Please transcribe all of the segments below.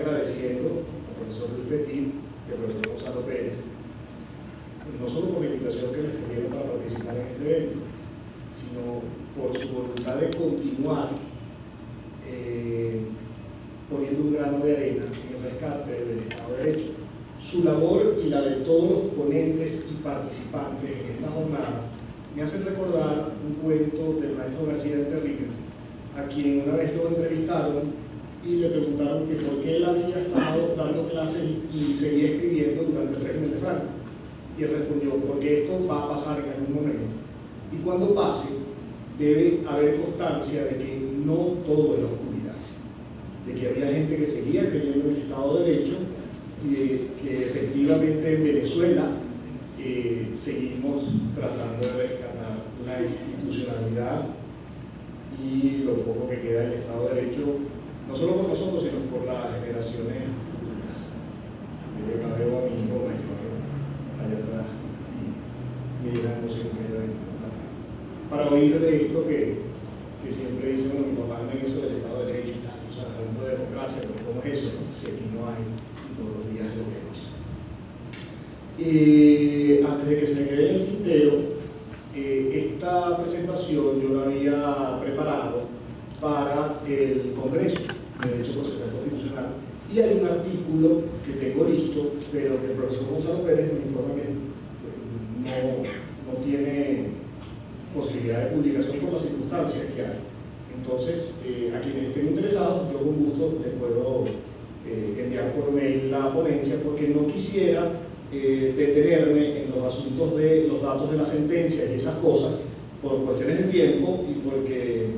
agradeciendo al profesor Luis Petit y al profesor Gonzalo Pérez, no solo por la invitación que me extendieron para participar en este evento, sino por su voluntad de continuar poniendo un grano de arena en el rescate del Estado de Derecho. Su labor y la de todos los ponentes y participantes en esta jornada me hacen recordar un cuento del maestro García de Enterrique, a quien una vez lo entrevistaron y le preguntaron que por qué él había estado dando clases y seguía escribiendo durante el régimen de Franco. Y él respondió, porque esto va a pasar en algún momento. Y cuando pase, debe haber constancia de que no todo era oscuridad, de que había gente que seguía creyendo en el Estado de Derecho y de que efectivamente en Venezuela seguimos tratando de rescatar la institucionalidad y lo poco que queda del Estado de Derecho, no solo por nosotros, sino por las generaciones futuras. Yo la veo a mi hijo mayor allá atrás y mirando siempre para oír de esto que siempre dicen, bueno, mi papá anda en eso del Estado de Derecho y tal, o sea, hablando de democracia, pero ¿cómo es eso? Si aquí no hay, y todos los días lo vemos. Antes de que se me quede en el tintero, esta presentación yo la había preparado para el Congreso de Derecho Procesal Constitucional y hay un artículo que tengo listo, pero que el profesor Gonzalo Pérez me informa que no tiene posibilidad de publicación por las circunstancias que hay. Entonces, a quienes estén interesados, yo con gusto les puedo enviar por mail la ponencia, porque no quisiera detenerme en los asuntos de los datos de las sentencias y esas cosas por cuestiones de tiempo y porque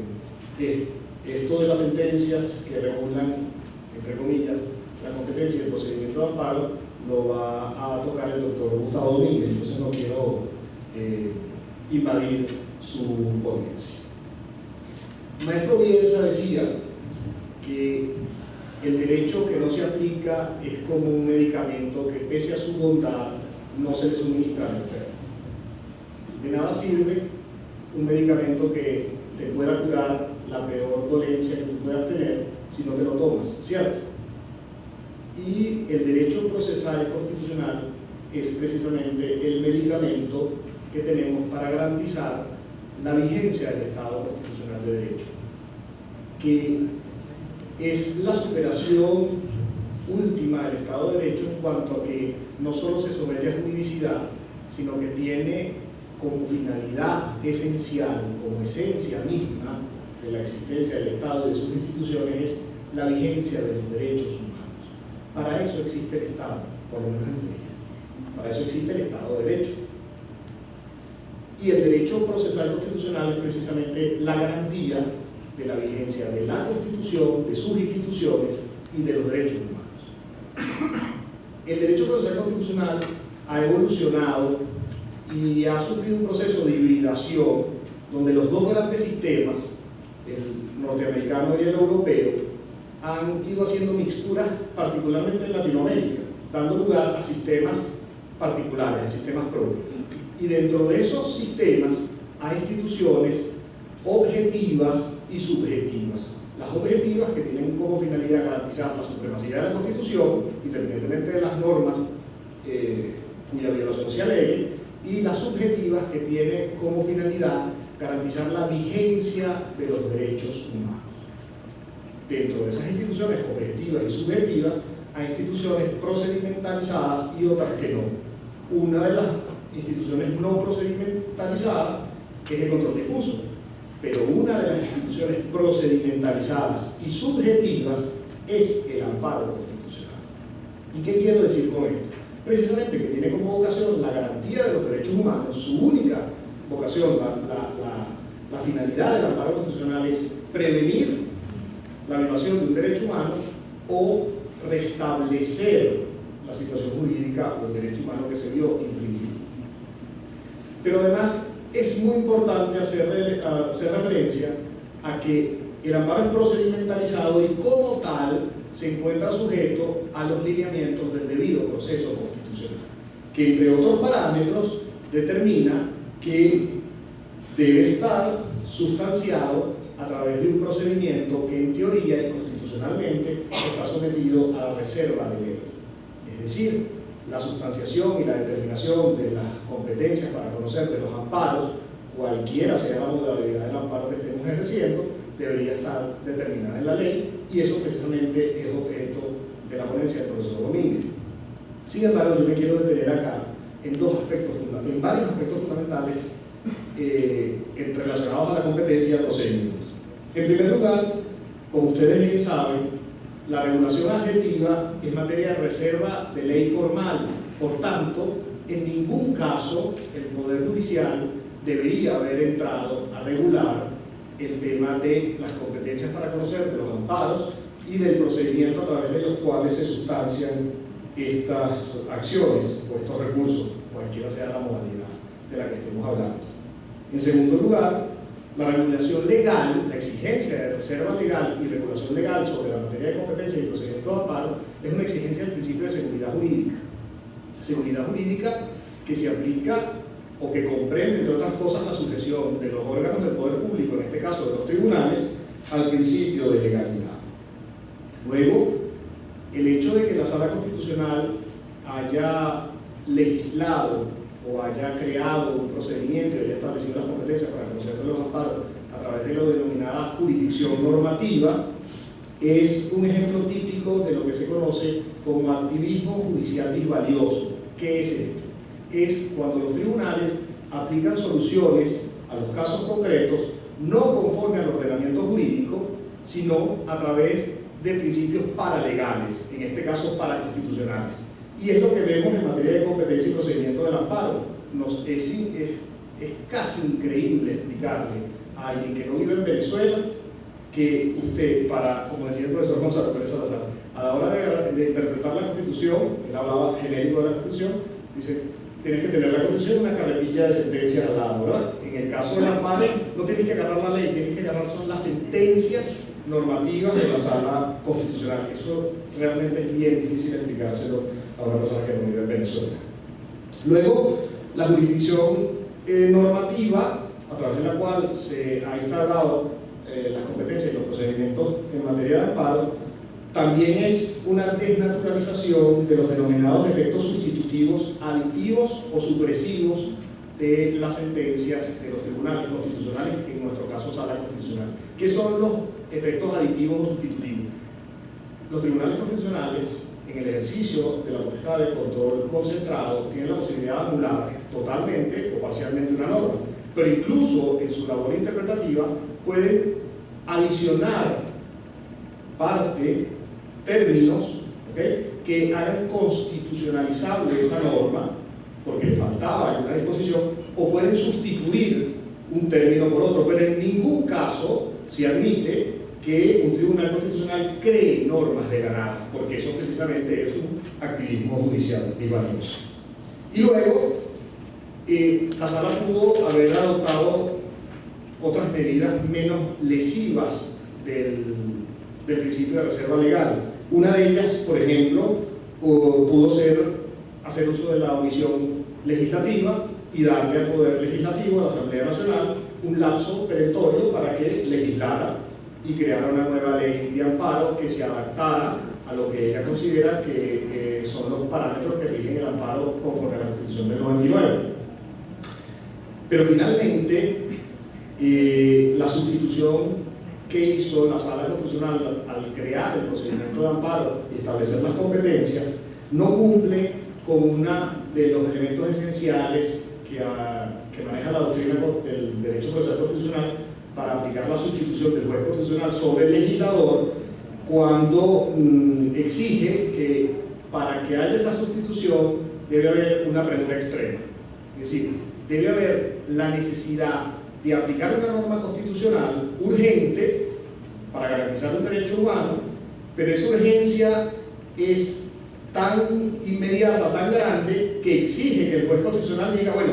esto de las sentencias que regulan, entre comillas, la competencia y el procedimiento de amparo lo va a tocar el doctor Gustavo Domínguez, entonces no quiero invadir su ponencia. Maestro Bielsa decía que el derecho que no se aplica es como un medicamento que, pese a su bondad, no se le suministra al enfermo. De nada sirve un medicamento que te pueda curar la peor dolencia que tú puedas tener si no te lo tomas, ¿cierto? Y el derecho procesal constitucional es precisamente el medicamento que tenemos para garantizar la vigencia del Estado constitucional de derecho, que es la superación última del Estado de Derecho en cuanto a que no solo se somete a juridicidad, sino que tiene como finalidad esencial, como esencia misma de la existencia del Estado y de sus instituciones, es la vigencia de los derechos humanos. Para eso existe el Estado, por lo menos en teoría. Para eso existe el Estado de Derecho. Y el derecho procesal constitucional es precisamente la garantía de la vigencia de la Constitución, de sus instituciones y de los derechos humanos. El derecho procesal constitucional ha evolucionado y ha sufrido un proceso de hibridación donde los dos grandes sistemas, el norteamericano y el europeo, han ido haciendo mixturas, particularmente en Latinoamérica, dando lugar a sistemas particulares, a sistemas propios. Y dentro de esos sistemas hay instituciones objetivas y subjetivas. Las objetivas, que tienen como finalidad garantizar la supremacía de la Constitución, independientemente de las normas cuya violación se alegue, y las subjetivas, que tienen como finalidad garantizar la vigencia de los derechos humanos. Dentro de esas instituciones objetivas y subjetivas hay instituciones procedimentalizadas y otras que no. Una de las instituciones no procedimentalizadas es el control difuso, pero una de las instituciones procedimentalizadas y subjetivas es el amparo constitucional. ¿Y qué quiero decir con esto? Precisamente que tiene como vocación la garantía de los derechos humanos. Su única vocación, la finalidad del amparo constitucional es prevenir la violación de un derecho humano o restablecer la situación jurídica o el derecho humano que se vio infringido. Pero además es muy importante hacer referencia a que el amparo es procedimentalizado y como tal se encuentra sujeto a los lineamientos del debido proceso constitucional, que entre otros parámetros determina que debe estar sustanciado a través de un procedimiento que en teoría y constitucionalmente está sometido a la reserva de ley. Es decir, la sustanciación y la determinación de las competencias para conocer de los amparos, cualquiera sea la modalidad del amparo que estemos ejerciendo, debería estar determinada en la ley, y eso precisamente es objeto de la ponencia del profesor Domínguez. Sin embargo, yo me quiero detener acá en varios aspectos fundamentales relacionados a la competencia y al procedimiento. En primer lugar, como ustedes bien saben, la regulación adjetiva es materia de reserva de ley formal. Por tanto, en ningún caso el Poder Judicial debería haber entrado a regular el tema de las competencias para conocer de los amparos y del procedimiento a través de los cuales se sustancian estas acciones o estos recursos, cualquiera sea la modalidad de la que estemos hablando. En segundo lugar, la regulación legal, la exigencia de reserva legal y regulación legal sobre la materia de competencia y procedimiento de amparo es una exigencia del principio de seguridad jurídica. Seguridad jurídica que se aplica o que comprende, entre otras cosas, la sujeción de los órganos del poder público, en este caso de los tribunales, al principio de legalidad. Luego, el hecho de que la Sala Constitucional haya legislado o haya creado un procedimiento y haya establecido las competencias para conocer de los amparos a través de lo denominada jurisdicción normativa, es un ejemplo típico de lo que se conoce como activismo judicial disvalioso. ¿Qué es esto? Es cuando los tribunales aplican soluciones a los casos concretos no conforme al ordenamiento jurídico, sino a través de principios paralegales, en este caso paraconstitucionales. Y es lo que vemos en materia de competencia y procedimiento del amparo. Es casi increíble explicarle a alguien que no vive en Venezuela que usted, como decía el profesor Gonzalo Pérez Salazar, a la hora de interpretar la Constitución, él hablaba genérico de la Constitución, dice, tienes que tener la Constitución y una carretilla de sentencias al lado, ¿verdad? En el caso del amparo, no tienes que agarrar la ley, tienes que agarrar son las sentencias normativas de la Sala Constitucional. Eso realmente es bien difícil explicárselo a una persona que no vive en Venezuela. Luego, la jurisdicción normativa, a través de la cual se ha instaurado las competencias y los procedimientos en materia de amparo, también es una desnaturalización de los denominados efectos sustitutivos, aditivos o supresivos de las sentencias de los tribunales constitucionales, en nuestro caso Sala Constitucional. ¿Qué son los efectos aditivos o sustitutivos? Los tribunales constitucionales, en el ejercicio de la potestad de control concentrado, tienen la posibilidad de anular totalmente o parcialmente una norma, pero incluso en su labor interpretativa pueden adicionar términos, ¿okay?, que hagan constitucionalizable esa norma porque le faltaba alguna disposición, o pueden sustituir un término por otro, pero en ningún caso se admite que un tribunal constitucional cree normas de la nada, porque eso precisamente es un activismo judicial disvalioso. Y luego, la Sala pudo haber adoptado otras medidas menos lesivas del principio de reserva legal. Una de ellas, por ejemplo, pudo ser hacer uso de la omisión legislativa y darle al Poder Legislativo, a la Asamblea Nacional, un lapso perentorio para que legislara y creara una nueva ley de amparo que se adaptara a lo que ella considera que son los parámetros que rigen el amparo conforme a la Constitución del 99. Pero finalmente, la sustitución que hizo la Sala Constitucional al crear el procedimiento de amparo y establecer las competencias no cumple con uno de los elementos esenciales que maneja la doctrina del derecho procesal constitucional para aplicar la sustitución del juez constitucional sobre el legislador, cuando exige que para que haya esa sustitución debe haber una premura extrema. Es decir, debe haber la necesidad de aplicar una norma constitucional urgente para garantizar un derecho humano, pero esa urgencia es tan inmediata, tan grande, que exige que el juez constitucional diga, bueno,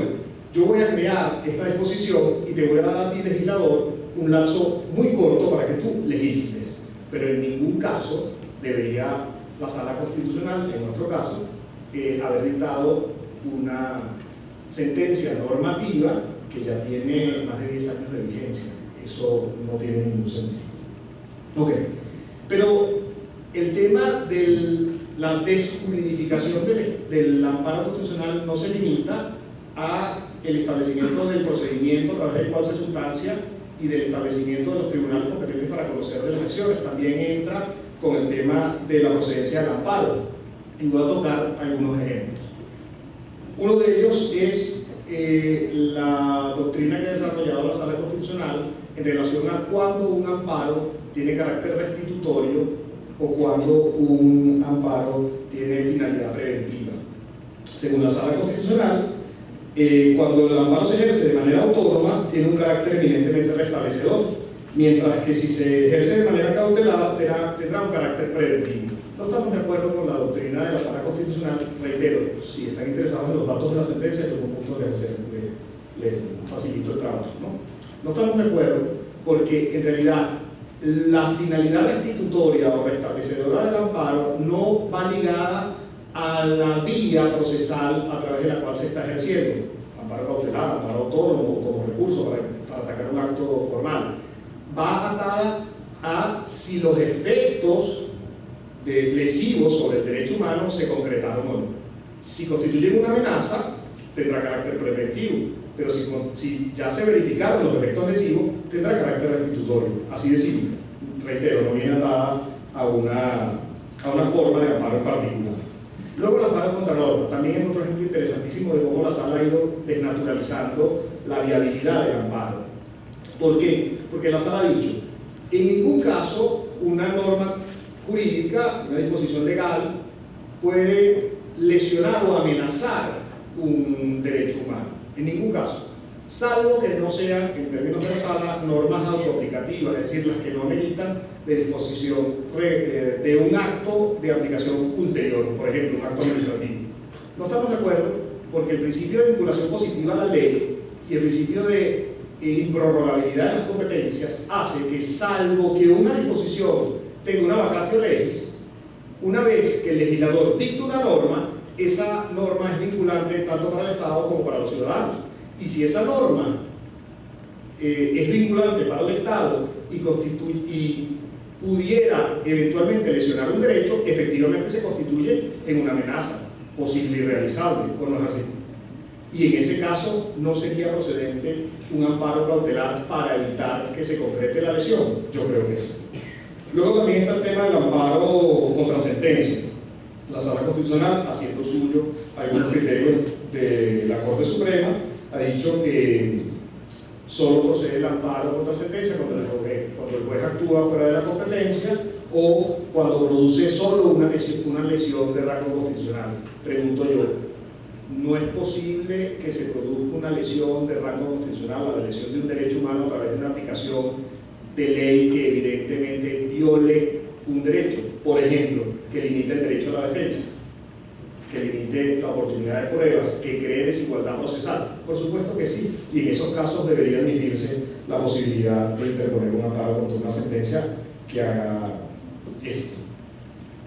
yo voy a crear esta disposición y te voy a dar a ti, legislador, un lapso muy corto para que tú legisles, pero en ningún caso debería la Sala Constitucional, en nuestro caso, haber dictado una sentencia normativa que ya tiene más de 10 años de vigencia. Eso no tiene ningún sentido. Ok, Pero el tema de la desjuridificación del amparo constitucional no se limita a el establecimiento del procedimiento a través del cual se sustancia y del establecimiento de los tribunales competentes para conocer de las acciones. También entra con el tema de la procedencia del amparo, y voy a tocar algunos ejemplos. Uno de ellos es la doctrina que ha desarrollado la Sala Constitucional en relación a cuándo un amparo tiene carácter restitutorio o cuando un amparo tiene finalidad preventiva. Según la Sala Constitucional, cuando el amparo se ejerce de manera autónoma, tiene un carácter eminentemente restablecedor, mientras que si se ejerce de manera cautelar, tendrá un carácter preventivo. No estamos de acuerdo con la doctrina de la Sala Constitucional. Reitero, si están interesados en los datos de la sentencia, yo con gusto les facilito el trabajo, ¿no? No estamos de acuerdo porque en realidad la finalidad restitutoria o restablecedora del amparo no va ligada a la vía procesal a través de la cual se está ejerciendo. Amparo cautelar, amparo autónomo como recurso para atacar un acto formal. Va atada a si los efectos lesivos sobre el derecho humano se concretaron o no. Si constituyen una amenaza, tendrá carácter preventivo, pero si ya se verificaron los efectos lesivos, tendrá carácter restitutorio. Así de simple. Reitero, no viene atada a una forma de amparo en particular. Luego el amparo contra norma también es otro ejemplo interesantísimo de cómo la Sala ha ido desnaturalizando la viabilidad del amparo. ¿Por qué? Porque la Sala ha dicho, en ningún caso una norma jurídica, una disposición legal, puede lesionar o amenazar un derecho humano, en ningún caso, salvo que no sean, en términos de la Sala, normas autoaplicativas, es decir, las que no ameritan de disposición de un acto de aplicación ulterior, por ejemplo, un acto administrativo. No estamos de acuerdo porque el principio de vinculación positiva a la ley y el principio de improrrogabilidad de las competencias hace que, salvo que una disposición tenga una vacatio legis, una vez que el legislador dicta una norma, esa norma es vinculante tanto para el Estado como para los ciudadanos. Y si esa norma es vinculante para el Estado y pudiera eventualmente lesionar un derecho, efectivamente se constituye en una amenaza posible y realizable, o no es así. Y en ese caso no sería procedente un amparo cautelar para evitar que se concrete la lesión. Yo creo que sí. Luego también está el tema del amparo contra sentencia. La Sala Constitucional, haciendo suyo algunos criterios de la Corte Suprema, ha dicho que solo procede el amparo contra sentencia cuando el juez actúa fuera de la competencia o cuando produce solo una lesión de rango constitucional. Pregunto yo, ¿no es posible que se produzca una lesión de rango constitucional, la lesión de un derecho humano a través de una aplicación de ley que evidentemente viole un derecho? Por ejemplo, que limite el derecho a la defensa, que limite la oportunidad de pruebas, que cree desigualdad procesal. Por supuesto que sí, y en esos casos debería admitirse la posibilidad de interponer un amparo contra una sentencia que haga esto.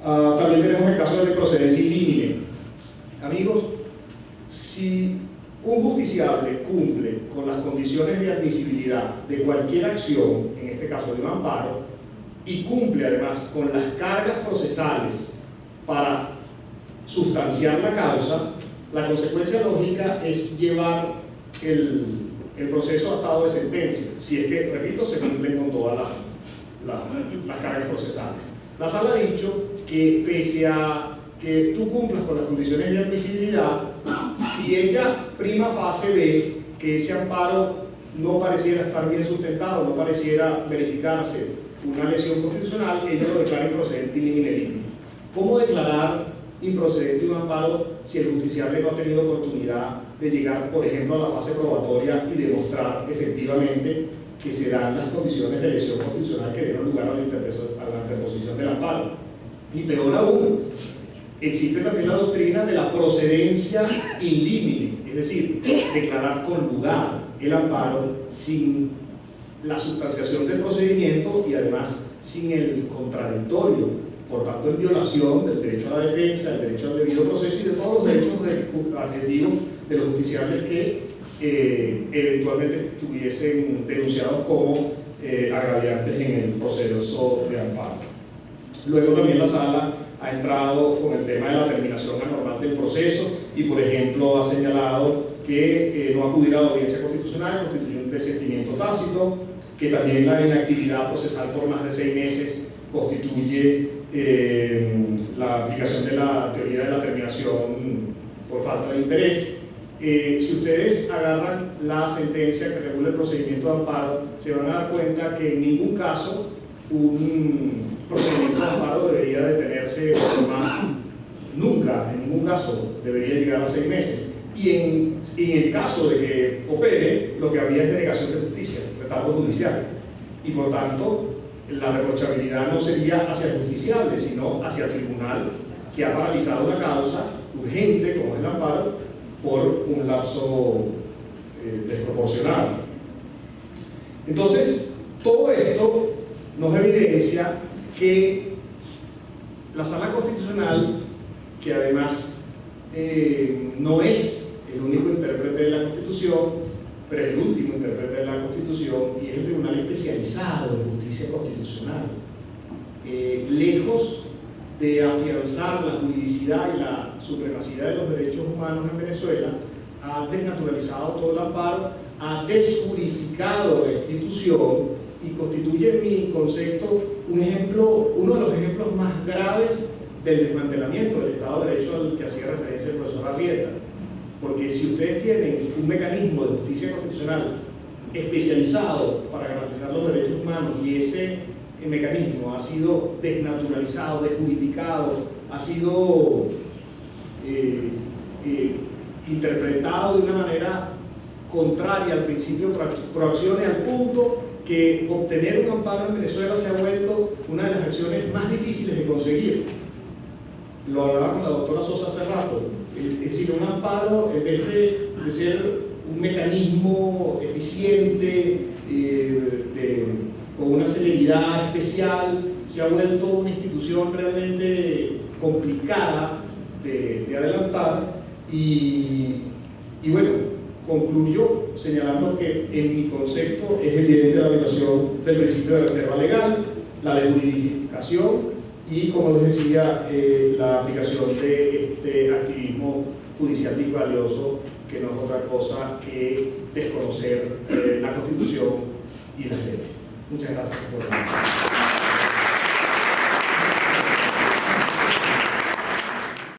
También tenemos el caso de procedencia ilímine. Amigos, si un justiciable cumple con las condiciones de admisibilidad de cualquier acción, en este caso de un amparo, y cumple además con las cargas procesales para sustanciar la causa, la consecuencia lógica es llevar el proceso a estado de sentencia, si es que, repito, se cumplen con todas las cargas procesales. La Sala ha dicho que pese a que tú cumplas con las condiciones de admisibilidad, si ella prima facie ve que ese amparo no pareciera estar bien sustentado, no pareciera verificarse una lesión constitucional, ella lo declara improcedente in limine litis. ¿Cómo declarar improcedente un amparo si el justiciable no ha tenido oportunidad de llegar, por ejemplo, a la fase probatoria y demostrar efectivamente que se dan las condiciones de lesión constitucional que dieron lugar a la interposición del amparo? Y peor aún, existe también la doctrina de la procedencia in limine, es decir, declarar con lugar el amparo sin la sustanciación del procedimiento y además sin el contradictorio, por tanto en violación del derecho a la defensa, del derecho al debido proceso y de todos los derechos adjetivos de los justiciables que eventualmente estuviesen denunciados como agraviantes en el proceso de amparo. Luego también la sala ha entrado con el tema de la terminación anormal del proceso y, por ejemplo, ha señalado que no acudir a la audiencia constitucional constituye un desistimiento tácito, que también la inactividad procesal por más de 6 meses constituye la aplicación de la teoría de la terminación por falta de interés. Si ustedes agarran la sentencia que regula el procedimiento de amparo, se van a dar cuenta que en ningún caso un procedimiento de amparo debería detenerse por más, nunca, en ningún caso debería llegar a 6 meses. Y en el caso de que opere, lo que habría es denegación de justicia, retardo judicial. Y por tanto, la reprochabilidad no sería hacia el justiciable, sino hacia el tribunal que ha paralizado una causa urgente, como es el amparo, por un lapso desproporcionado. Entonces, todo esto nos evidencia que la Sala Constitucional, que además no es el único intérprete de la Constitución, pero es el último intérprete de la Constitución y es el Tribunal Especializado de Justicia Constitucional, lejos de afianzar la juridicidad y la supremacía de los derechos humanos en Venezuela, ha desnaturalizado todo el amparo, ha desjurificado la institución y constituye, en mi concepto, uno de los ejemplos más graves del desmantelamiento del Estado de Derecho al que hacía referencia el profesor Arrieta. Porque si ustedes tienen un mecanismo de justicia constitucional especializado para garantizar los derechos humanos y ese mecanismo ha sido desnaturalizado, desjurificado, ha sido interpretado de una manera contraria al principio de proacción, al punto que obtener un amparo en Venezuela se ha vuelto una de las acciones más difíciles de conseguir. Lo hablaba con la doctora Sosa hace rato. Es decir, un amparo, en vez de ser un mecanismo eficiente, con una celeridad especial, se ha vuelto una institución realmente complicada de adelantar. Y bueno, concluyo señalando que en mi concepto es evidente la violación del principio de reserva legal, la desjuridificación y, como les decía, la aplicación de este activismo judicial disvalioso, que no es otra cosa que desconocer la Constitución y las leyes. Muchas gracias por la